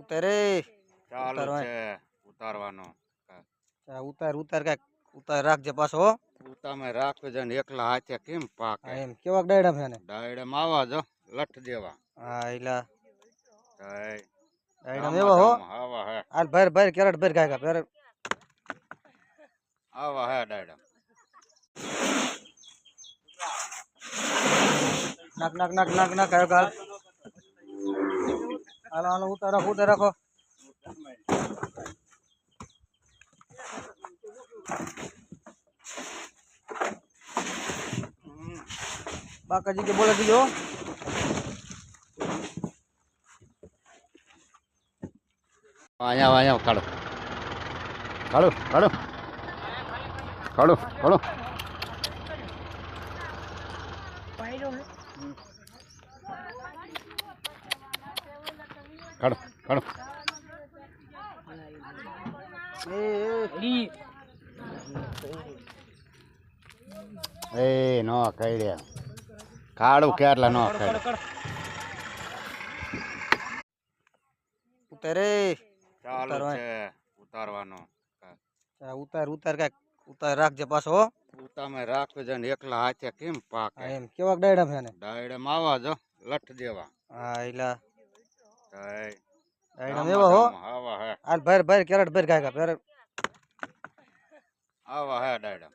ઉતારે ચાલુ ઉતારવા છે ઉતારવાનો. ઉતાર ઉતાર કાંઈક ઉતાર રાખજે પાછો હો. ઉતામે રાખજો ને એકલા હાથે કેમ પાકે. એમ કેવાક ડાયડા છે ને ડાયડમ આવા જો લઠ દેવા. હા એલા જય ડાયડા એવા હો. આવા હે હાલ ભર ભર કેરેટ ભર કાંઈક ભર આવા હે ડાયડમ. નાક નાક નાક નાક નાક કાંઈક હાલ હાલો હાલો ઉતાર રાખો ઉતાર રાખો. બાકાજી કે બોલે દીજો અહીંયા કાઢો કાઢો કાઢો કાઢો કાઢો. કાઢો કાઢો. એ નો કઈડ્યા કાળું કેટલા નો કઈડ. ઉતારે ચાલુ છે ઉતારવાનો. ઉતાર ઉતાર કાંઈક ઉતાર રાખજે પાછો હો. ઉતામે રાખજો ને એકલા હાથે કેમ પાકે. એમ કેવાક ડાયડા છે ને ડાયડમ આવા જો લઠ દેવા. હા એલા જય ડાયડા એવા હો. આવા હે હાલ ભર ભર કેરેટ ભર કાંઈક ભર આવા હે ડાયડમ.